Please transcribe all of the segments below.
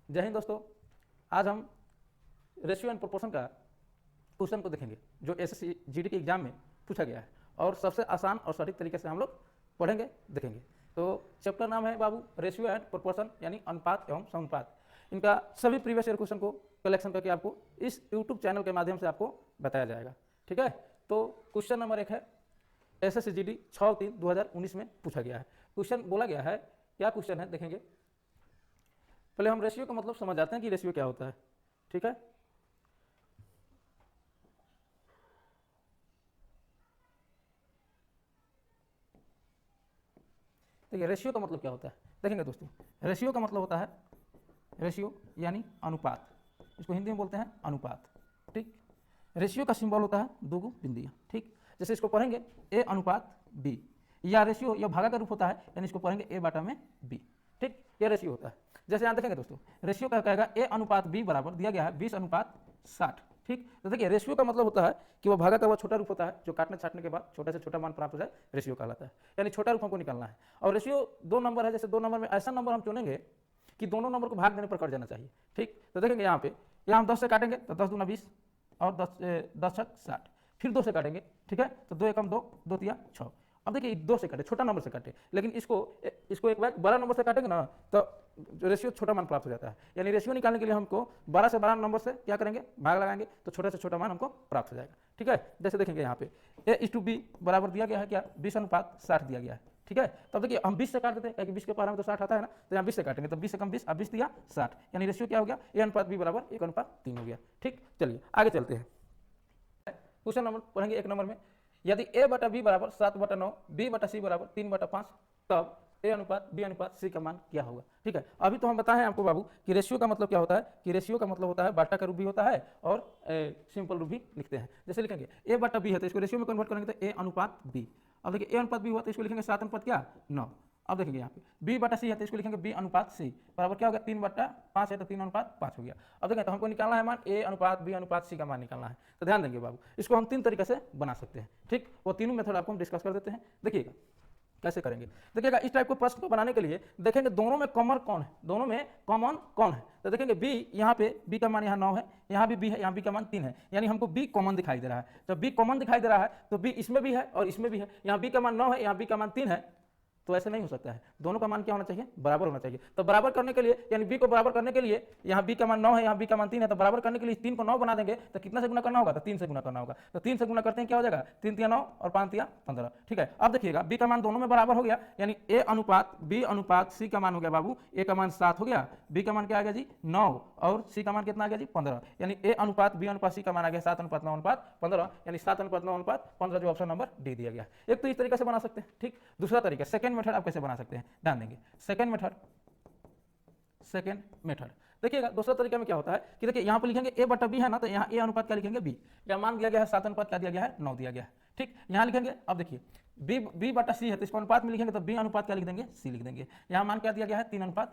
जय हिंद दोस्तों। आज हम रेशियो एंड प्रोपोर्शन का क्वेश्चन को देखेंगे जो एसएससी जीडी के एग्जाम में पूछा गया है और सबसे आसान और सटीक तरीके से हम लोग पढ़ेंगे देखेंगे। तो चैप्टर नाम है बाबू रेशियो एंड प्रोपोर्शन यानी अनुपात एवं समानुपात। इनका सभी प्रीवियस ईयर क्वेश्चन को कलेक्शन करके आपको इस यूट्यूब चैनल के माध्यम से आपको बताया जाएगा। ठीक है, तो क्वेश्चन नंबर 1 है एसएससी जीडी 6/3/2019 में पूछा गया है। क्वेश्चन बोला गया है, क्या क्वेश्चन है देखेंगे। पहले हम रेशियो का मतलब समझ जाते हैं कि रेशियो क्या होता है। ठीक है, देखिए रेशियो का मतलब क्या होता है देखेंगे दोस्तों। रेशियो का मतलब होता है, रेशियो यानी अनुपात, इसको हिंदी में बोलते हैं अनुपात। ठीक, रेशियो का सिंबल होता है दो बिंदियाँ। ठीक, जैसे इसको पढ़ेंगे ए अनुपात बी, या रेशियो या भागा का रूप होता है यानी इसको पढ़ेंगे ए बाटा में बी। ठीक, यह रेशियो होता है। जैसे यहाँ देखेंगे दोस्तों, रेशियो का कहेगा ए अनुपात बी बराबर दिया गया है 20:60। ठीक, तो देखिए रेशियो का मतलब होता है कि वो भागा का वह छोटा रूप होता है जो काटने छाटने के बाद छोटे से छोटा मान प्राप्त हो जाए, रेशियो कहलाता है। यानी छोटा रूप हमको निकालना है। और रेशियो 2 नंबर है, जैसे 2 नंबर में ऐसा नंबर हम चुनेंगे कि दोनों नंबर को भाग देने पर कट जाना चाहिए। ठीक, तो देखेंगे यहाँ पे, यहाँ हम 10 से काटेंगे तो 10 दूना 20 और 10 छक 60, फिर 2 से काटेंगे। ठीक है, तो 2 एकम 2, 2 तिया 6। अब देखिए 2 से काटे, छोटा नंबर से काटे, लेकिन इसको एक बार बड़ा नंबर से काटेंगे ना तो रेशियो छोटा मान प्राप्त हो जाता है। यानी रेशियो निकालने के लिए हमको 12 से 12 नंबर से क्या करेंगे, भाग लगाएंगे तो छोटे से छोटा मान हमको प्राप्त हो जाएगा। ठीक है, जैसे देखेंगे यहाँ पे A/B बराबर दिया गया है क्या 20:60 दिया गया है। ठीक है, तब देखिए हम 20 से काट देते हैं क्योंकि 20 के पारा में तो 60 आता है ना, तो यहाँ 20 से काटेंगे तो 20 से कम 20, अब 20 दिया 60, यानी रेशियो क्या हो गया A/B बराबर 1:3 हो गया। ठीक, चलिए आगे चलते हैं। क्वेश्चन नंबर पढ़ेंगे 1 नंबर में, यदि A/B बराबर 7/9, B/C बराबर 3/5, तब A/B/C का मान क्या होगा। ठीक है, अभी तो हम बताएं आपको बाबू कि रेशियो का मतलब क्या होता है, कि रेशियो का मतलब होता है बाटा का रूप भी होता है और सिंपल रूप भी लिखते हैं। जैसे लिखेंगे A/B है तो इसको रेशियो में कन्वर्ट करेंगे तो A/B। अब देखिए A/B हुआ तो इसको लिखेंगे 7:9। अब देखेंगे यहाँ पे B/C है तो इसको लिखेंगे B/C बराबर क्या हो गया 3/5 है तो 3:5 हो गया। अब देखें तो हमको निकालना है मान A/B/C का मान निकालना है। तो ध्यान देंगे बाबू, इसको हम 3 तरीके से बना सकते हैं। ठीक, वो तीनों मेथड आपको हम डिस्कस कर देते हैं। देखिएगा कैसे करेंगे। देखिएगा इस टाइप को प्रश्न को बनाने के लिए देखेंगे दोनों में कॉमन कौन है, दोनों में कॉमन कौन है। तो देखेंगे B, यहाँ पे B का मान यहाँ 9 है, यहाँ भी B है, यहाँ B का मान 3 है, यानी हमको B कॉमन दिखाई दे रहा है। जब B कॉमन दिखाई दे रहा है तो B इसमें भी है और इसमें भी है। यहाँ B का मान 9 है, यहाँ B का मान 3 है, तो ऐसे नहीं हो सकता है। दोनों का मान क्या होना चाहिए, बराबर होना चाहिए। तो बराबर करने के लिए यानी B को बराबर करने के लिए यहाँ B का मान 9 है, यहाँ B का मान 3 है, तो बराबर करने के लिए 3 को 9 बना देंगे तो कितना से गुना करना होगा, तो 3 से गुना करना होगा। तो 3 से गुना करते हैं क्या हो जाएगा 3 तिया 9 और 5 तिया 15। ठीक है, अब देखिएगा B का मान दोनों में बराबर हो गया, यानी A/B/C का मान हो गया बाबू, A का मान 7 हो गया, B का मान क्या आ गया जी 9 और C का मान कितना आ गया जी 15, यानी A/B/C का मान आ गया 7:9:15, यानी 7:9:15 जो ऑप्शन नंबर डी दिया गया। एक तो इस तरीके से बना सकते हैं। ठीक, दूसरा तरीका सेकंड मेथड आप कैसे बना सकते हैं, ध्यान देंगे। सेकंड मेथड देखिएगा दूसरा तरीका में क्या होता है कि देखिए यहाँ पर लिखेंगे A/B है ना, तो यहाँ A अनुपात क्या लिखेंगे B, या मान दिया गया है 7 अनुपात क्या दिया गया है 9 दिया गया है। ठीक, यहाँ लिखेंगे, अब देखिए B/C है तो इसको अनुपात में लिखेंगे तो B अनुपात क्या लिख देंगे C लिख देंगे। यहाँ मान क्या दिया गया है 3:5।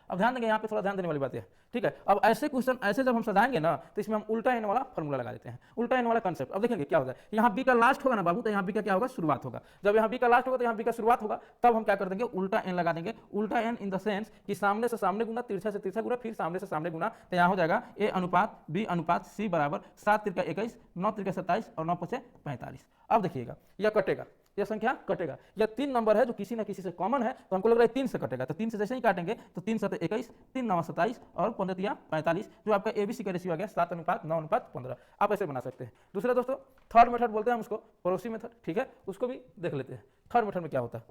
अब ध्यान देंगे, यहाँ पे थोड़ा ध्यान देने वाली बात है। ठीक है, अब ऐसे क्वेश्चन ऐसे जब हम सजाएंगे ना तो इसमें हम उल्टा एन वाला फॉर्मूला लगा देते हैं, उल्टा एन वाला कंसेप्ट। अब देखेंगे क्या होगा, यहाँ B का लास्ट होगा ना बाबू, तो यहाँ B का क्या होगा शुरुआत होगा। जब यहाँ B का लास्ट होगा तो यहाँ B का शुरुआत होगा, तब हम क्या कर देंगे उल्टा एन लगा देंगे। उल्टा एन इन द सेंस कि सामने से सामने गुना, तिरछा से तिरछा गुना, फिर सामने से सामने गुना, तो यहाँ हो जाएगा A/B/C बराबर 7 × 21, 9 × 27 और 9 × 5 = 45। अब देखिएगा यह कटेगा, यह संख्या कटेगा, यह 3 नंबर है जो किसी ना किसी से कॉमन है, तो हमको लग रहा है 3 से कटेगा। तो 3 से जैसे ही काटेंगे तो 3 × 7 = 21, 3 × 9 = 27 और 15 × 45, जो आपका ABC का रेशियो आ गया 7:9:15। आप ऐसे बना सकते हैं। दूसरा दोस्तों थर्ड मेथड बोलते हैं हम उसको, पड़ोसी मेथड। ठीक है, उसको भी देख लेते हैं। थर्ड मेथड में क्या होता है,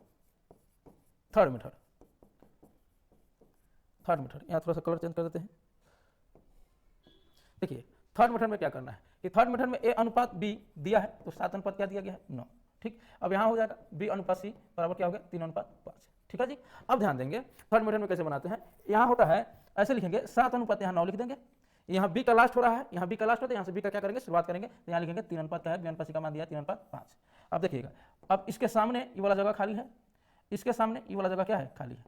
थर्ड मेथड यहाँ थोड़ा सा कलर चेंज कर देते हैं। देखिए थर्ड मेथड में क्या करना है कि थर्ड मेथड में A/B दिया है तो 7 अनुपात क्या दिया गया है 9। ठीक, अब यहाँ हो जाएगा B/C बराबर क्या हो गया 3:5। ठीक है जी, अब ध्यान देंगे थर्ड मेथड में कैसे बनाते हैं। यहाँ होता है ऐसे लिखेंगे 7 अनुपात यहाँ 9 लिख देंगे, यहाँ B का लास्ट हो रहा है, यहाँ B का लास्ट होता है, यहाँ से B का क्या करेंगे शुरुआत करेंगे, तो यहाँ लिखेंगे 3 अनुपात क्या है B/C का मान दिया 3:5। अब देखिएगा, अब इसके सामने ये वाला जगह खाली है, इसके सामने ये वाला जगह क्या है खाली है।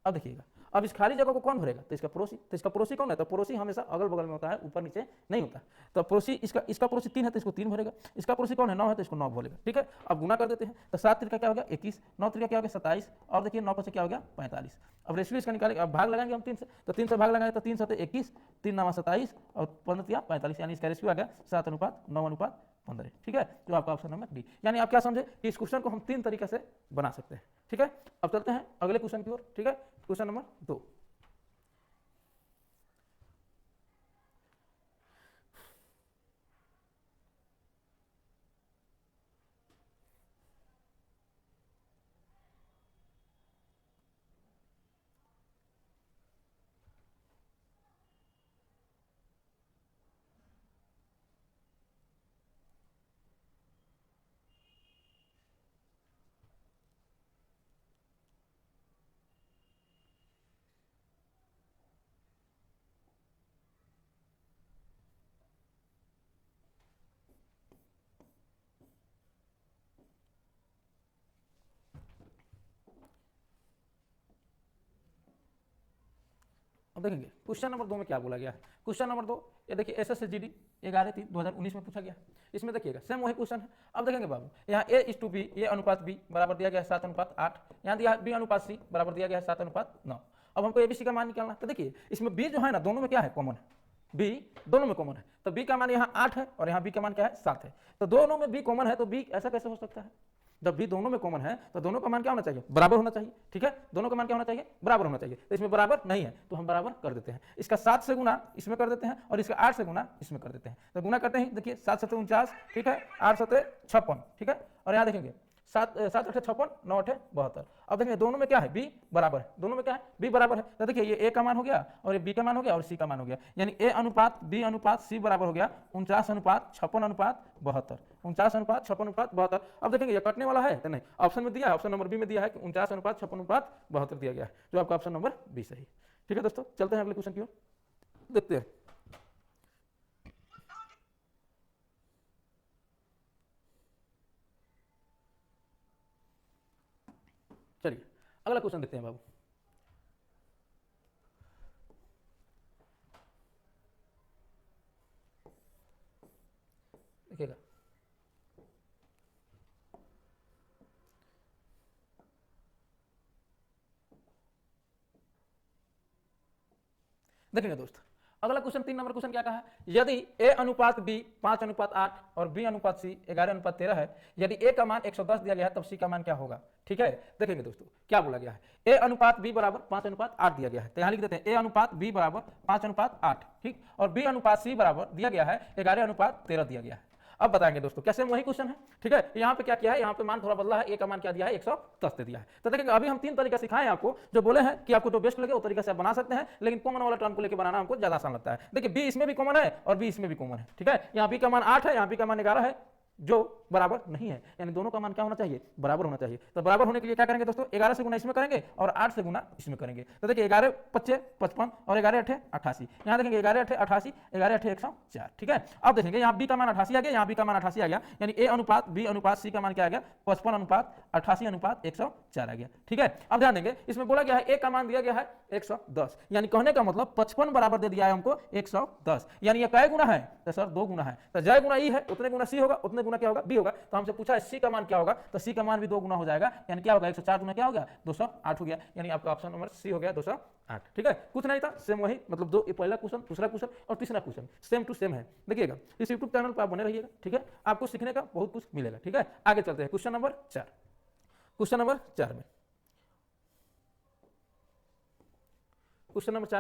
अब देखिएगा, अब इस खाली जगह को कौन भरेगा? तो इसका पड़ोसी। तो इसका पड़ोसी कौन है? तो पड़ोसी हमेशा अगल बगल में होता है, ऊपर नीचे नहीं होता। तो पड़ोसी इसका पड़ोसी 3 है तो इसको 3 भरेगा, इसका पड़ोसी कौन है? 9 है तो इसको 9 भरेगा। ठीक है, अब गुना कर देते हैं। तो 7 त्रिका क्या हो गया? 21, 9 त्रिका क्या हो गया? 27, और देखिए 9 से क्या हो गया? 45। अब रेशियो इसका निकालेंगे, अब भाग लगाएंगे हम 3 से, तो 3 से भाग लगाएंगे तो 3 7 21, 3 9 27 और 15 45, यानी इसका रेशियो आ गया 7:9:15। ठीक है, जो आपका ऑप्शन नंबर डी। यानी आप क्या समझे कि इस क्वेश्चन को हम 3 तरीके से बना सकते हैं। ठीक है, अब चलते हैं अगले क्वेश्चन की ओर। ठीक है, क्वेश्चन नंबर 2। अब देखेंगे क्वेश्चन नंबर 2 में क्या बोला गया है। क्वेश्चन नंबर 2, ये देखिए SSGD 11/3/2019 में पूछा गया। इसमें देखिएगा सेम वही क्वेश्चन है। अब देखेंगे बाबू, यहाँ A:B, ये अनुपात B बराबर दिया गया है 7:8, यहाँ दिया है B:C बराबर दिया गया है 7:9। अब हमको ABC का मान निकालना। तो देखिए इसमें B जो है ना, दोनों में क्या है? कॉमन है। B दोनों में कॉमन है, तो B का मान यहाँ 8 है और यहाँ B का मान क्या है? 7 है। तो दोनों में B कॉमन है, तो B ऐसा कैसे हो सकता है? जब भी दोनों में कॉमन है तो दोनों का मान क्या होना चाहिए? बराबर होना चाहिए। ठीक है, दोनों का मान क्या होना चाहिए? बराबर होना चाहिए। तो इसमें बराबर नहीं है तो हम बराबर कर देते हैं। इसका 7 से गुना इसमें कर देते हैं और इसका 8 से गुना इसमें कर देते हैं। तो गुना करते हैं, देखिए 7 7 49, ठीक है, 8 7 56, ठीक है, और यहाँ देखेंगे 7 7 8 56, 9 8 72। अब देखेंगे दोनों में क्या है? B बराबर है। दोनों में क्या है? B बराबर है। तो देखिए ये A का मान हो गया और ये B का मान हो गया और C का मान हो गया, यानी A:B:C बराबर हो गया 49:56:72। 49:56:72। अब देखेंगे ये कटने वाला है तो नहीं, ऑप्शन में दिया है, ऑप्शन नंबर बी में दिया है कि 49:56:72 दिया गया है, जो आपका ऑप्शन नंबर बी सही। ठीक है दोस्तों, चलते हैं अगले क्वेश्चन की ओर, देखते हैं। चलिए अगला क्वेश्चन देखते हैं बाबू। देखिएगा देखेंगे दोस्त, अगला क्वेश्चन 3 नंबर क्वेश्चन क्या कहा है? यदि A:B 5:8 और B:C 11:13 है, यदि A का मान 110 दिया गया है तब C का मान क्या होगा? ठीक है, देखेंगे दोस्तों क्या बोला गया है। A:B बराबर 5:8 दिया गया है, तो यहाँ लिख देते हैं A:B बराबर 5:8, ठीक, और B:C बराबर दिया गया है 11:13 दिया गया है। अब बताएंगे दोस्तों कैसे वही क्वेश्चन है। ठीक है, यहाँ पे क्या किया है? यहाँ पे मान थोड़ा बदला है, A का मान क्या दिया है? 110 दे दिया है। तो देखिए अभी हम 3 तरीका सिखाए हैं आपको, जो बोले हैं कि आपको जो बेस्ट लगे वो तरीका से आप बना सकते हैं, लेकिन कॉमन वाला टर्म को लेकर बनाना हमको ज्यादा आसान लगता है। देखिए B इसमें भी कॉमन है और B इसमें भी कॉमन है। ठीक है, यहाँ B का मान 8 है, यहाँ B का मान 11 है, जो बराबर नहीं है, यानी दोनों का मान क्या होना चाहिए? बराबर होना चाहिए। तो बराबर होने के लिए क्या करेंगे दोस्तों? 11 से गुना इसमें करेंगे और 8 से गुना इसमें करेंगे। तो देखिए 11 5 55 और 11 8 88, यहाँ देखेंगे 11 8 88, 11 8 104। ठीक है, अब देखेंगे यहाँ B का मान 88 आ गया, यहाँ B का मान 88 आ गया, यानी A:B:C का मान क्या आ गया? 55:88:104 आ गया। ठीक है, अब ध्यान देंगे इसमें बोला गया है A का मान दिया गया है 110, यानी कहने का मतलब 55 बराबर दे दिया है हमको 110, यानी ये कै गुना है? तो सर 2 गुना है। तो जय गुना E है उतने गुना C होगा, उतने गुना क्या होगा? B होगा। तो हमसे पूछा है C का मान क्या होगा, तो C का मान भी 2 गुना हो जाएगा, यानी क्या होगा? 104 गुना क्या हो गया? 208 हो गया, यानी आपका ऑप्शन नंबर C हो गया 208। ठीक है, कुछ नहीं था, सेम वही, मतलब दो, पहला क्वेश्चन, दूसरा क्वेश्चन और तीसरा क्वेश्चन सेम टू सेम है। देखिएगा इस यूट्यूब चैनल पर आप बने रहिएगा। ठीक है, आपको सीखने का बहुत कुछ मिलेगा। ठीक है, आगे चलते हैं क्वेश्चन नंबर 4। क्वेश्चन नंबर 4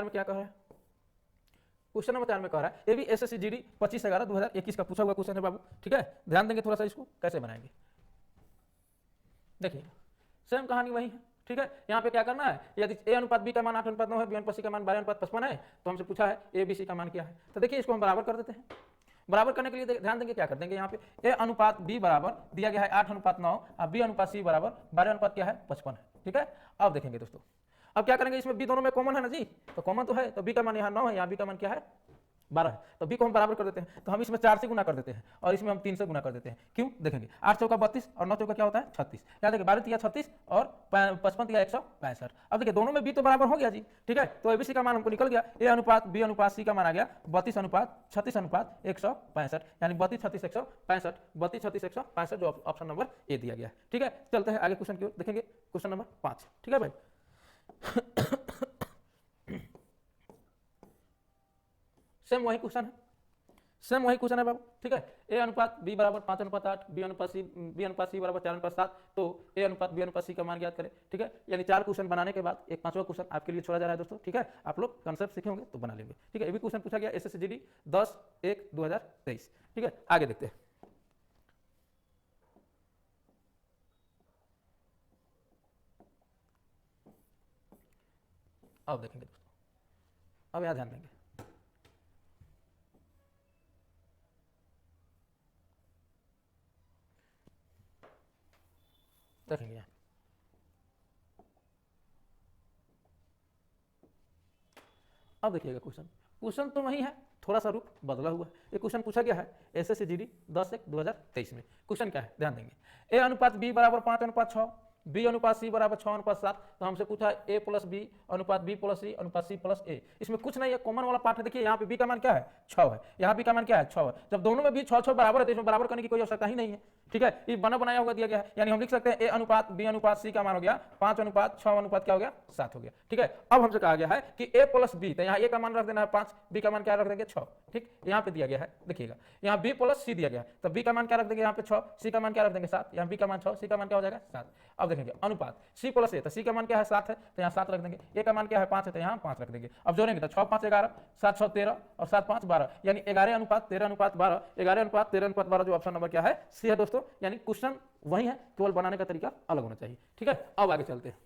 में क्या कह रहा है? क्वेश्चन नंबर 4 में कह रहा है, ये भी SSGD 25/11/2021 का पूछा हुआ क्वेश्चन है बाबू। ठीक है, ध्यान देंगे थोड़ा सा, इसको कैसे बनाएंगे देखिए, सेम कहानी वही है। ठीक है, यहाँ पे क्या करना है? यदि A:B का मान 8:9 है, B:C का मान 12:55 है, तो हमसे पूछा है ABC का मान क्या है। तो देखिए इसको हम बराबर कर देते हैं। बराबर करने के लिए ध्यान देंगे क्या कर देंगे, यहाँ पे A:B बराबर दिया गया है 8:9 और B:C बराबर 12:55 है। ठीक है, अब देखेंगे दोस्तों, अब क्या करेंगे? इसमें B दोनों में कॉमन है ना जी, तो कॉमन तो है, तो B का मान यहाँ 9 है, यहाँ B का मान क्या है? 12 है, तो बी को हम बराबर कर देते हैं, तो हम इसमें 4 से गुना कर देते हैं और इसमें हम 3 से गुना कर देते हैं। क्यों? देखेंगे 8 चौका 32 और 9 चौका क्या होता है 36। याद देखिए 12 तिया 36 और 55 तिया 165। अब देखिए दोनों में बी तो बराबर हो गया जी, ठीक है, तो एबीसी का मान हमको निकल गया, ए अनुपात बी अनुपात सी का मान आ गया 32 अनुपात 36 अनुपात 165, यानी 32 36 165, 32 36 165 जो ऑप्शन नंबर ए दिया गया है। ठीक है, चलते हैं आगे क्वेश्चन की ओर, देखेंगे क्वेश्चन नंबर 5। ठीक है भाई, सेम वही क्वेश्चन है, सेम वही क्वेश्चन है बाबू। ठीक है, ए अनुपात बी बराबर 5 अनुपात 8, बी अनुपात सी बराबर 4 अनुपात 7, तो ए अनुपात बी अनुपात सी का मान ज्ञात करें। ठीक है, यानी 4 क्वेश्चन बनाने के बाद एक 5वां क्वेश्चन आपके लिए छोड़ा जा रहा है दोस्तों। ठीक है, आप लोग कंसेप्ट सीखे होंगे तो बना लेंगे। ठीक है, ये भी क्वेश्चन पूछा गया एसएसजीडी 10/1/2023। ठीक है, आगे देखते हैं। अब देखेंगे दोस्तों, अब यहाँ ध्यान देंगे, देखेंगे यहाँ अब देखिएगा क्वेश्चन, क्वेश्चन तो वही है, थोड़ा सा रूप बदला हुआ है। ये क्वेश्चन पूछा गया है एसएसजीडी 10/1/2023 में। क्वेश्चन क्या है, ध्यान देंगे, ए अनुपात बी बराबर 5 अनुपात 6, बी अनुपात सी बराबर 6 अनुपात 7, तो हमसे पूछा ए प्लस बी अनुपात बी प्लस सी अनुपात सी प्लस ए। इसमें कुछ नहीं है, कॉमन वाला पार्ट है। देखिए यहाँ पे बी का मान क्या है 6 है, यहाँ बी का मान क्या है 6 है। जब दोनों में भी 6 बराबर है तो इसमें बराबर करने की कोई आवश्यकता ही नहीं है। ठीक है, ये बना बनाया हुआ दिया गया है, यानी हम लिख सकते हैं ए अनुपात बी अनुपात सी का मान हो गया 5 अनुपात 6 अनुपात क्या हो गया 7 हो गया। ठीक है, अब हमसे कहा गया है कि ए प्लस बी, तो यहाँ ए का मान रख देना है 5, बी का मान क्या रख देंगे 6। ठीक, यहाँ पे दिया गया है, देखिएगा यहाँ बी प्लस सी दिया गया है, तो बी का मान क्या रख देंगे यहाँ पे 6, सी का मान क्या रख देंगे 7, यहाँ बी का मान 6, सी का मान क्या हो जाएगा 7। अब देखेंगे अनुपात सी प्लस ए, तो सी का मान क्या है 7 है, तो यहाँ 7 रख देंगे, ए का मान क्या है 5 है, तो यहाँ 5 रख देंगे। अब जोड़ेंगे तो 6 5 11, 7 6 13 और 7 5 12, यानी 11 अनुपात 13 अनुपात 12, 11 अनुपात 13 अनुपात 12 जो ऑप्शन नंबर क्या है सी है दोस्तों। यानी क्वेश्चन वही है, केवल बनाने का तरीका अलग होना चाहिए। ठीक है, अब आगे चलते हैं।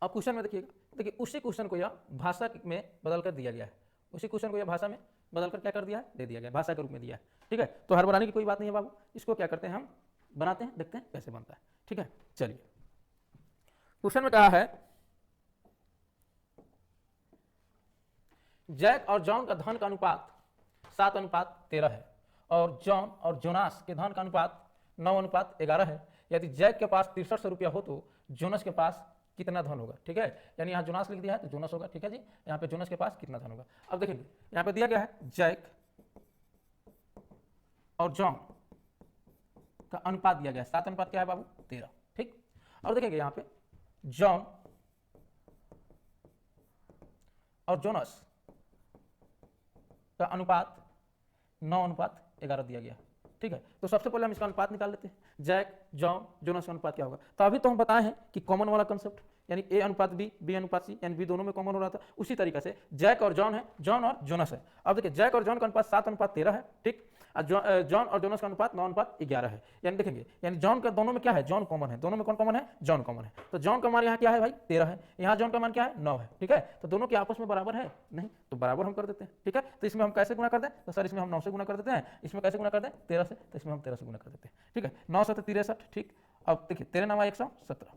अब क्वेश्चन में देखिएगा, देखिए उसी क्वेश्चन को यह भाषा में बदल कर दिया गया है, उसी क्वेश्चन को यह भाषा में बदल कर क्या कर दिया है दे दिया गया, भाषा के रूप में दिया है। ठीक है, तो हर बनाने की कोई बात नहीं है बाबू, इसको क्या करते हैं हम बनाते हैं, देखते हैं कैसे बनता है। ठीक है, चलिए क्वेश्चन में कहा है जैक और जॉन का धन का अनुपात 7:13 है और जॉन और जोनास के धन का अनुपात 9:11 है। यदि जैक के पास 6300 रुपया हो तो जोनस के पास कितना धन होगा। ठीक है, यानी यहाँ जोनास लिख दिया है तो जोनस होगा। ठीक है जी, यहाँ पे जोनस के पास कितना धन होगा। अब देखेंगे यहाँ पे दिया गया है जैक और जॉन का अनुपात दिया गया है, 7 अनुपात क्या है बाबू 13। ठीक, और देखेंगे यहाँ पे जॉन और जोनस का अनुपात 9:11 दिया गया। ठीक है, तो सबसे पहले हम इसका अनुपात निकाल लेते हैं, जैक जॉन जोनस का अनुपात क्या होगा। तो अभी तो हम बताए हैं कि कॉमन वाला कंसेप्ट, यानी ए अनुपात बी, बी अनुपात सी, यानी बी दोनों में कॉमन हो रहा था। उसी तरीके से जैक और जॉन है, जॉन और जोनस है। अब देखिए जैक और जॉन का अनुपात 7:13 है। ठीक, जॉन और जोनस का अनुपात 9:11 है। यानी देखेंगे, यानी जॉन का दोनों में क्या है जॉन कॉमन है, दोनों में कौन कॉमन है जॉन कॉमन है। तो जॉन का मान यहाँ क्या है भाई 13 है, यहाँ जॉन का मान क्या है 9 है। ठीक है, तो दोनों के आपस में बराबर है नहीं, तो बराबर हम कर देते हैं। ठीक है, तो इसमें हम कैसे गुणा कर दें, तो सर इसमें हम 9 से गुणा कर देते हैं, इसमें कैसे गुणा कर दें 13 से, तो इसमें हम 13 से गुणा कर देते हैं। ठीक है, 9 7 63। ठीक, अब देखिए 13 9 117,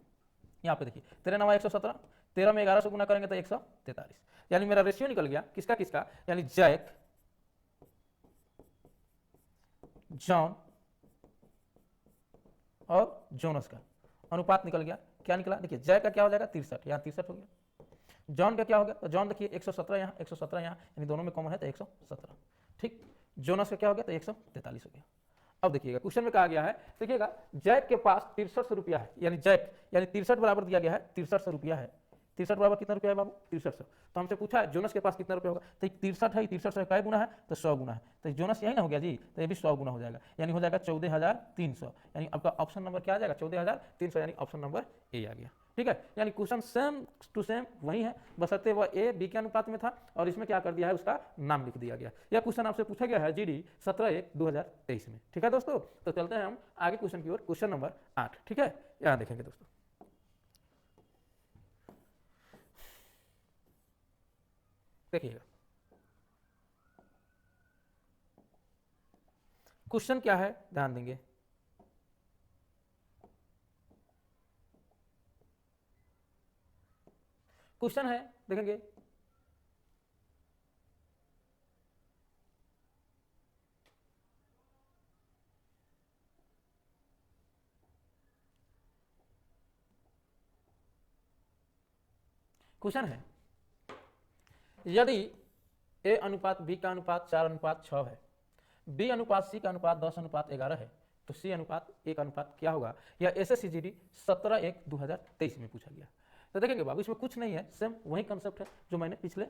यहाँ पे देखिए 13 9 117, 13 में 11 से गुना करेंगे तो 143, यानी मेरा रेशियो निकल गया किसका किसका, यानी जैक जॉन और जोनस का अनुपात निकल गया। क्या निकला, देखिए जैक का क्या हो जाएगा 63, यहाँ 63 हो गया। जॉन का क्या हो गया, तो जॉन देखिए 117 यहाँ 117 यहाँ, यानी दोनों में कॉमन है तो 117। ठीक, जोनस का क्या हो गया तो 143 हो गया। अब देखिएगा क्वेश्चन में कहा गया है, देखिएगा जैक के पास 6300 रुपया है, यानी जैक यानी 63 बराबर दिया गया है 6300 रुपया है। 63 बराबर कितना रुपया है बाबू 6300। तो हमसे पूछा है जोनस के पास कितना रुपया होगा, तो 63 है, 63 से क्या गुना है तो 100 गुना है, तो जोनस यही ना हो गया जी, तो ये भी 100 गुना हो जाएगा, यानी हो जाएगा 14300, यानी आपका ऑप्शन नंबर क्या आ जाएगा 14300, यानी ऑप्शन नंबर ए आ गया। ठीक है, यानी क्वेश्चन सेम टू सेम वही है, बशर्ते वह ए बी के अनुपात में था और इसमें क्या कर दिया है उसका नाम लिख दिया गया। यह क्वेश्चन आपसे पूछा गया है जीडी 17/1/2023 में। ठीक है दोस्तों, तो चलते हैं हम आगे क्वेश्चन की ओर, क्वेश्चन नंबर 8। ठीक है, यहाँ देखेंगे दोस्तों, देखिएगा क्वेश्चन क्या है ध्यान देंगे। क्वेश्चन है देखेंगे क्वेश्चन है यदि ए अनुपात बी का अनुपात 4:6 है, बी अनुपात सी का अनुपात 10:11 है, तो सी अनुपात ए का अनुपात क्या होगा। यह SSCGD 17/1/2023 में पूछा गया। तो देखेंगे बाबू इसमें कुछ नहीं है, सेम वही कंसेप्ट है जो मैंने पिछले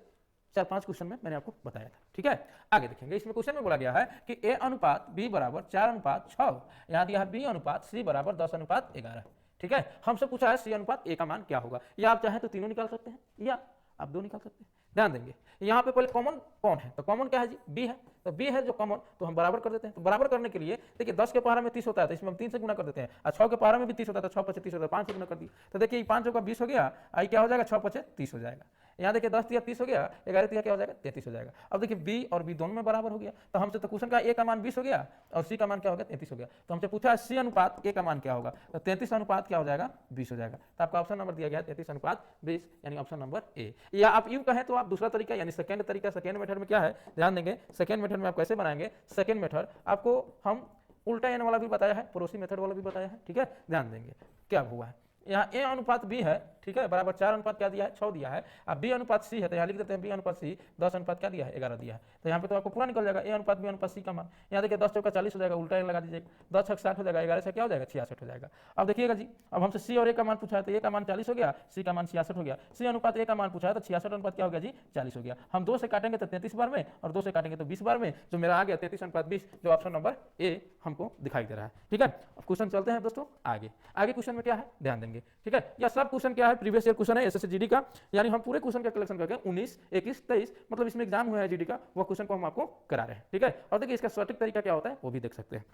4-5 क्वेश्चन में मैंने आपको बताया था। ठीक है, आगे देखेंगे। इसमें क्वेश्चन में बोला गया है कि ए अनुपात बी बराबर 4:6, यहाँ दिया है बी अनुपात सी बराबर 10:11। ठीक है, हमसे पूछा है सी अनुपात ए का मान क्या होगा। या आप चाहें तो तीनों निकाल सकते हैं या आप दो निकाल सकते हैं। ध्यान देंगे यहाँ पे पहले कॉमन कौन है, तो कॉमन क्या है जी, बी है। तो बी है जो कॉमन, तो हम बराबर कर देते हैं। तो बराबर करने के लिए देखिए 10 के पहाड़ा में 30 होता है, तो इसमें हम 3 से गुना कर देते हैं। और 6 के पहाड़ा में भी 30 होता है, तो 6 × 5 = 30 होता है, 5 से गुना कर दिए। तो देखिए 5 का 20 हो गया, आई क्या हो जाएगा 6 × 5 = 30 हो जाएगा। यहाँ देखिए 10 × 30 हो गया, 11 × क्या हो जाएगा 33 हो जाएगा। अब देखिए बी और बी दोनों में बराबर हो गया, तो हमसे तो क्वेश्चन का ए का मान 20 हो गया और सी का मान क्या हो गया 33 हो गया। तो हमसे पूछा है सी अनुपात ए का मान क्या होगा, तो 33 अनुपात क्या हो जाएगा 20 हो जाएगा। तो आपका ऑप्शन नंबर दिया गया 33:20, यानी ऑप्शन नंबर ए। या आप यूं कहें तो आप दूसरा तरीका यानी सेकंड तरीका, सेकंड मेथड में क्या है ध्यान देंगे। सेकंड मेथड में आप कैसे बनाएंगे, सेकंड मेथड आपको हम उल्टा एन वाला भी बताया है, पड़ोसी मेथड वाला भी बताया है। ठीक है, ध्यान देंगे क्या हुआ है। यहाँ ए अनुपात बी है, ठीक है, बराबर 4 अनुपात क्या दिया है 6 दिया है। अब बी अनुपात सी है, तो यहाँ लिख देते हैं बी अनुपात सी 10 अनुपात क्या दिया है 11 दिया है। तो यहाँ पे तो आपको पूरा निकल जाएगा ए अनुपात बी अनुपात सी का मान। यहाँ देखिए 10 चौका 40 हो जाएगा, उल्टा लगा दीजिएगा, 10 छक 60 हो जाएगा, 11 से क्या हो जाएगा 66 हो जाएगा। अब देखिएगा जी, अब हमसे सी और ए का मान पूछा है, तो ए का मान 40 हो गया, सी का मान 66 हो गया। सी अनुपात ए का मान पूछा है, तो 66 अनुपात क्या हो गया जी 40 हो गया। हम 2 से काटेंगे तो 33 बार में और 2 से काटेंगे तो 20 बार में, जो मेरा आ गया 33:20, जो ऑप्शन नंबर ए हमको दिखाई दे रहा है। ठीक है, क्वेश्चन चलते हैं दोस्तों आगे। आगे क्वेश्चन में क्या है ध्यान देंगे। ठीक है, या सब क्वेश्चन क्या है प्रीवियस ईयर क्वेश्चन है SSCGD का, यानी हम पूरे क्वेश्चन का कलेक्शन करके 19, 21, 23 मतलब इसमें एग्जाम हुआ है GD का, वो क्वेश्चन को हम आपको करा रहे हैं। ठीक है, और देखिए इसका सटीक तरीका क्या होता है वो भी देख सकते हैं।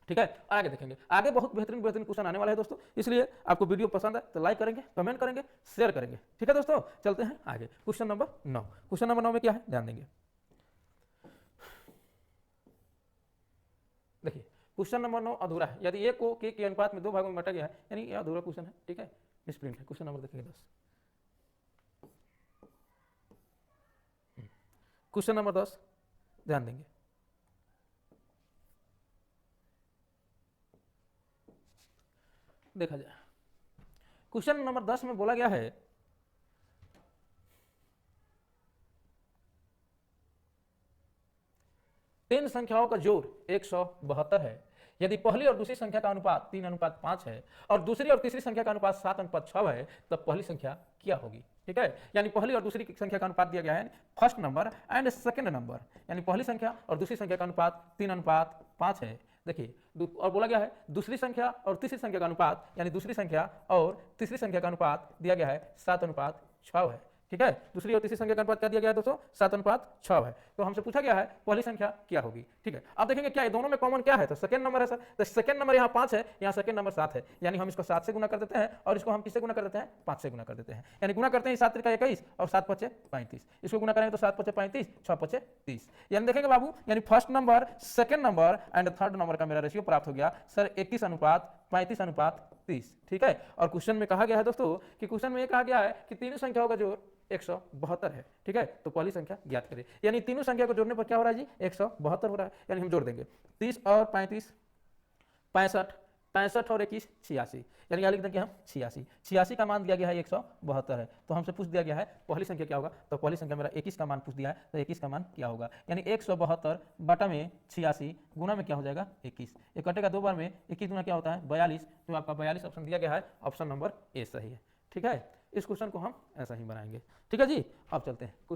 ठीक है, आगे देखेंगे, आगे बहुत बेहतरीन क्वेश्चन आने वाला है दोस्तों, इसलिए आपको वीडियो पसंद है तो लाइक करेंगे, कमेंट करेंगे, शेयर करेंगे। ठीक है दोस्तों, चलते हैं आगे। क्वेश्चन नंबर 9, क्वेश्चन नंबर 9 में क्या है ध्यान देंगे। देखिए क्वेश्चन नंबर 9 अधूरा है, यदि ए को के अनुपात में 2 भागों में बांटा गया है, यानी ये अधूरा क्वेश्चन है। ठीक है, मिसप्रिंट है। क्वेश्चन नंबर देखेंगे 10, क्वेश्चन नंबर 10 ध्यान देंगे। देखा जाए क्वेश्चन नंबर 10 में बोला गया है तीन संख्याओं का जोड़ 172 है, यदि पहली और दूसरी संख्या का अनुपात 3:5 है और दूसरी और तीसरी संख्या का अनुपात 7:6 है, तब पहली संख्या क्या होगी। ठीक है, यानी पहली और दूसरी संख्या का अनुपात दिया गया है first number and second number, यानी पहली संख्या और दूसरी संख्या का अनुपात 3:5 है। देखिए और बोला गया है दूसरी संख्या और तीसरी संख्या का अनुपात, यानी दूसरी संख्या और तीसरी संख्या का अनुपात दिया गया है 7:6 है। ठीक है, दूसरी और तीसरी संख्या का अनुपात क्या दिया गया है दोस्तों 7:6 है। तो हमसे पूछा गया है पहली संख्या क्या होगी। ठीक है, अब देखेंगे क्या है दोनों में कॉमन क्या है, तो सेकंड नंबर है सर, तो सेकंड नंबर यहाँ 5 है, यहाँ सेकंड नंबर 7 है, यानी हम इसको 7 से गुना कर देते हैं और इसको हम किससे गुना कर देते हैं 5 से गुना कर देते हैं। यानी गुना करते हैं 7 × 21 और 7 × 5 = 35, इसको गुना करेंगे तो 7 × 5 = 35, 6 × 5 = 30। यानी देखेंगे बाबू, यानी first number, second number and third number का मेरा रेशियो प्राप्त हो गया सर 21:35:30। ठीक है, और क्वेश्चन में कहा गया है दोस्तों कि क्वेश्चन में ये कहा गया है कि तीनों संख्याओं का जोड़ 172 है। ठीक है, तो पहली संख्या ज्ञात करें, यानी तीनों संख्या को जोड़ने पर क्या हो रहा है जी 172 हो रहा है, यानी हम जोड़ देंगे 30 और 35 65, 65 और 21 86, यानी यहाँ लिख देंगे हम 86 का मान दिया गया है 172 है। तो हमसे पूछ दिया गया है पहली संख्या क्या होगा, तो पहली संख्या मेरा 21 का मान पूछ दिया है, तो 21 का मान क्या होगा, यानी 172 बटा में 86 गुना में क्या हो जाएगा 21, ये कटेगा 2 बार में, 21 गुना क्या होता है 42, तो आपका 42 ऑप्शन दिया गया है, ऑप्शन नंबर ए सही है। ठीक है, इस क्वेश्चन को हम ऐसा ही बनाएंगे। ठीक है जी, अब चलते हैं क्वेश्चन